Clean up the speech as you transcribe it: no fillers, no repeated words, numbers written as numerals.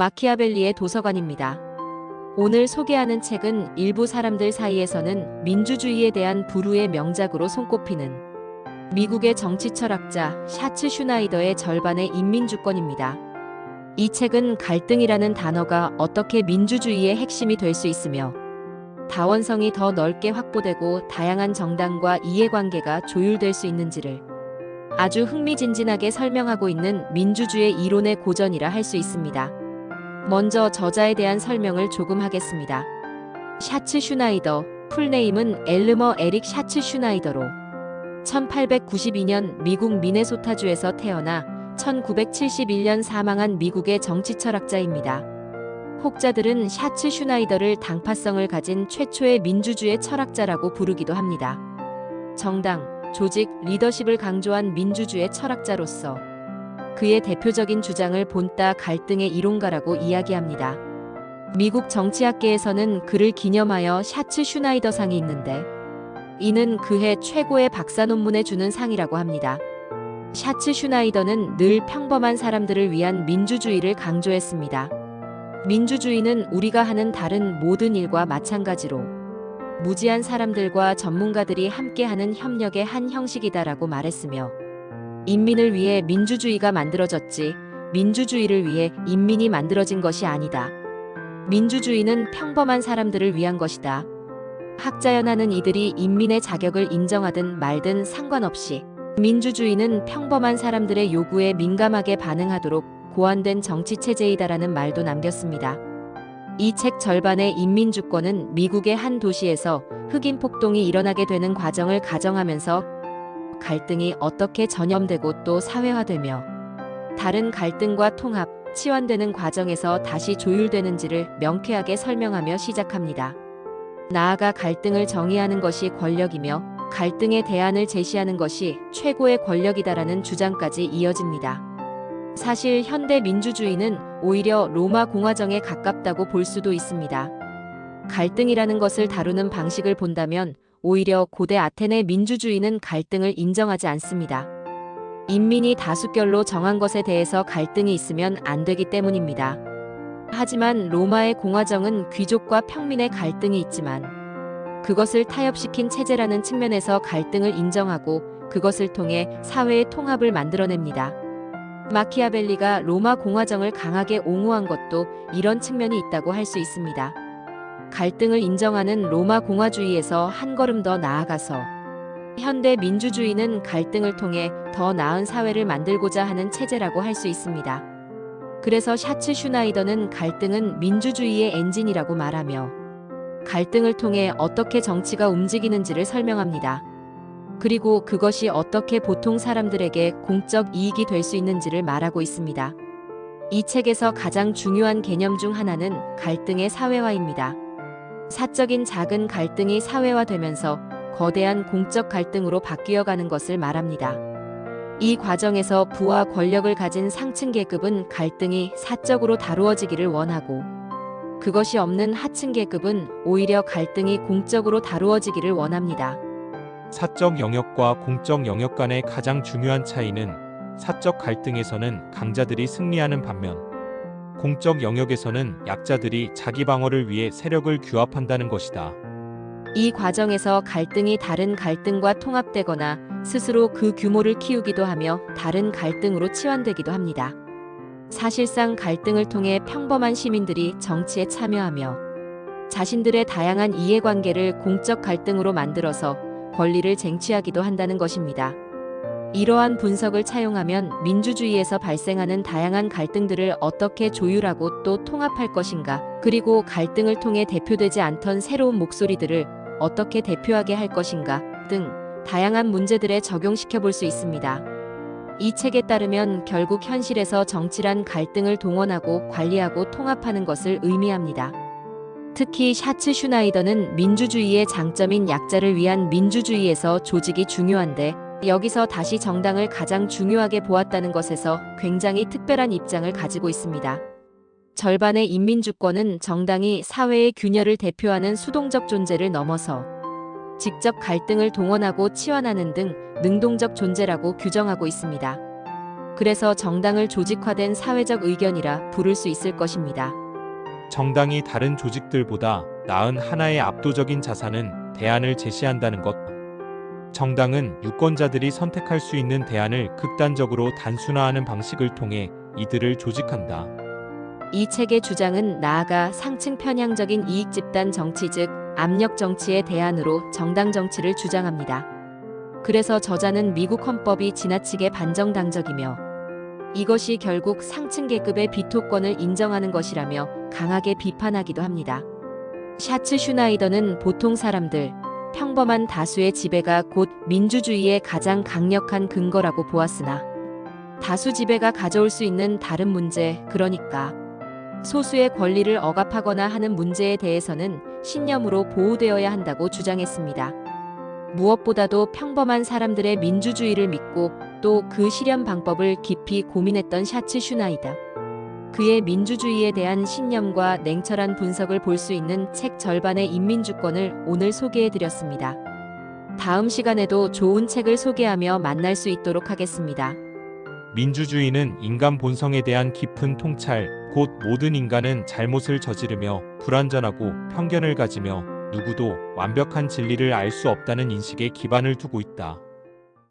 마키아벨리의 도서관입니다. 오늘 소개하는 책은 일부 사람들 사이에서는 민주주의에 대한 불후의 명작으로 손꼽히는 미국의 정치 철학자 샤츠 슈나이더의 절반의 인민주권입니다. 이 책은 갈등이라는 단어가 어떻게 민주주의의 핵심이 될 수 있으며 다원성이 더 넓게 확보되고 다양한 정당과 이해관계가 조율될 수 있는지를 아주 흥미진진하게 설명하고 있는 민주주의 이론의 고전이라 할 수 있습니다. 먼저 저자에 대한 설명을 조금 하겠습니다. 샤츠 슈나이더, 풀네임은 엘르머 에릭 샤츠 슈나이더로 1892년 미국 미네소타주에서 태어나 1971년 사망한 미국의 정치 철학자입니다. 혹자들은 샤츠 슈나이더를 당파성을 가진 최초의 민주주의 철학자라고 부르기도 합니다. 정당, 조직, 리더십을 강조한 민주주의 철학자로서 그의 대표적인 주장을 본따 갈등의 이론가라고 이야기합니다. 미국 정치학계에서는 그를 기념하여 샤츠 슈나이더상이 있는데 이는 그해 최고의 박사 논문에 주는 상이라고 합니다. 샤츠 슈나이더는 늘 평범한 사람들을 위한 민주주의를 강조했습니다. 민주주의는 우리가 하는 다른 모든 일과 마찬가지로 무지한 사람들과 전문가들이 함께하는 협력의 한 형식이다라고 말했으며 인민을 위해 민주주의가 만들어졌지 민주주의를 위해 인민이 만들어진 것이 아니다. 민주주의는 평범한 사람들을 위한 것이다. 학자연하는 이들이 인민의 자격을 인정하든 말든 상관없이 민주주의는 평범한 사람들의 요구에 민감하게 반응하도록 고안된 정치체제이다라는 말도 남겼습니다. 이 책 절반의 인민주권은 미국의 한 도시에서 흑인 폭동이 일어나게 되는 과정을 가정하면서 갈등이 어떻게 전염되고 또 사회화되며 다른 갈등과 통합, 치환되는 과정에서 다시 조율되는지를 명쾌하게 설명하며 시작합니다. 나아가 갈등을 정의하는 것이 권력이며 갈등의 대안을 제시하는 것이 최고의 권력이다라는 주장까지 이어집니다. 사실 현대 민주주의는 오히려 로마 공화정에 가깝다고 볼 수도 있습니다. 갈등이라는 것을 다루는 방식을 본다면 오히려 고대 아테네 민주주의는 갈등을 인정하지 않습니다. 인민이 다수결로 정한 것에 대해서 갈등이 있으면 안 되기 때문입니다. 하지만 로마의 공화정은 귀족과 평민의 갈등이 있지만 그것을 타협시킨 체제라는 측면에서 갈등을 인정하고 그것을 통해 사회의 통합을 만들어냅니다. 마키아벨리가 로마 공화정을 강하게 옹호한 것도 이런 측면이 있다고 할 수 있습니다. 갈등을 인정하는 로마 공화주의에서 한 걸음 더 나아가서 현대 민주주의는 갈등을 통해 더 나은 사회를 만들고자 하는 체제라고 할 수 있습니다. 그래서 샤츠 슈나이더는 갈등은 민주주의의 엔진이라고 말하며 갈등을 통해 어떻게 정치가 움직이는지를 설명합니다. 그리고 그것이 어떻게 보통 사람들에게 공적 이익이 될 수 있는지를 말하고 있습니다. 이 책에서 가장 중요한 개념 중 하나는 갈등의 사회화입니다. 사적인 작은 갈등이 사회화되면서 거대한 공적 갈등으로 바뀌어가는 것을 말합니다. 이 과정에서 부와 권력을 가진 상층 계급은 갈등이 사적으로 다루어지기를 원하고 그것이 없는 하층 계급은 오히려 갈등이 공적으로 다루어지기를 원합니다. 사적 영역과 공적 영역 간의 가장 중요한 차이는 사적 갈등에서는 강자들이 승리하는 반면 공적 영역에서는 약자들이 자기 방어를 위해 세력을 규합한다는 것이다. 이 과정에서 갈등이 다른 갈등과 통합되거나 스스로 그 규모를 키우기도 하며 다른 갈등으로 치환되기도 합니다. 사실상 갈등을 통해 평범한 시민들이 정치에 참여하며 자신들의 다양한 이해관계를 공적 갈등으로 만들어서 권리를 쟁취하기도 한다는 것입니다. 이러한 분석을 차용하면 민주주의에서 발생하는 다양한 갈등들을 어떻게 조율하고 또 통합할 것인가, 그리고 갈등을 통해 대표되지 않던 새로운 목소리들을 어떻게 대표하게 할 것인가 등 다양한 문제들에 적용시켜 볼 수 있습니다. 이 책에 따르면 결국 현실에서 정치란 갈등을 동원하고 관리하고 통합하는 것을 의미합니다. 특히 샤츠 슈나이더는 민주주의의 장점인 약자를 위한 민주주의에서 조직이 중요한데 여기서 다시 정당을 가장 중요하게 보았다는 것에서 굉장히 특별한 입장을 가지고 있습니다. 절반의 인민주권은 정당이 사회의 균열을 대표하는 수동적 존재를 넘어서 직접 갈등을 동원하고 치환하는 등 능동적 존재라고 규정하고 있습니다. 그래서 정당을 조직화된 사회적 의견이라 부를 수 있을 것입니다. 정당이 다른 조직들보다 나은 하나의 압도적인 자산은 대안을 제시한다는 것. 정당은 유권자들이 선택할 수 있는 대안을 극단적으로 단순화하는 방식을 통해 이들을 조직한다. 이 책의 주장은 나아가 상층 편향적인 이익 집단 정치 즉 압력 정치의 대안으로 정당 정치를 주장합니다. 그래서 저자는 미국 헌법이 지나치게 반정당적이며 이것이 결국 상층 계급의 비토권을 인정하는 것이라며 강하게 비판하기도 합니다. 샤츠 슈나이더는 보통 사람들, 평범한 다수의 지배가 곧 민주주의의 가장 강력한 근거라고 보았으나 다수 지배가 가져올 수 있는 다른 문제, 그러니까 소수의 권리를 억압하거나 하는 문제에 대해서는 신념으로 보호되어야 한다고 주장했습니다. 무엇보다도 평범한 사람들의 민주주의를 믿고 또 그 실현 방법을 깊이 고민했던 샤츠 슈나이더. 그의 민주주의에 대한 신념과 냉철한 분석을 볼 수 있는 책 절반의 인민주권을 오늘 소개해드렸습니다. 다음 시간에도 좋은 책을 소개하며 만날 수 있도록 하겠습니다. 민주주의는 인간 본성에 대한 깊은 통찰, 곧 모든 인간은 잘못을 저지르며 불완전하고 편견을 가지며 누구도 완벽한 진리를 알 수 없다는 인식에 기반을 두고 있다.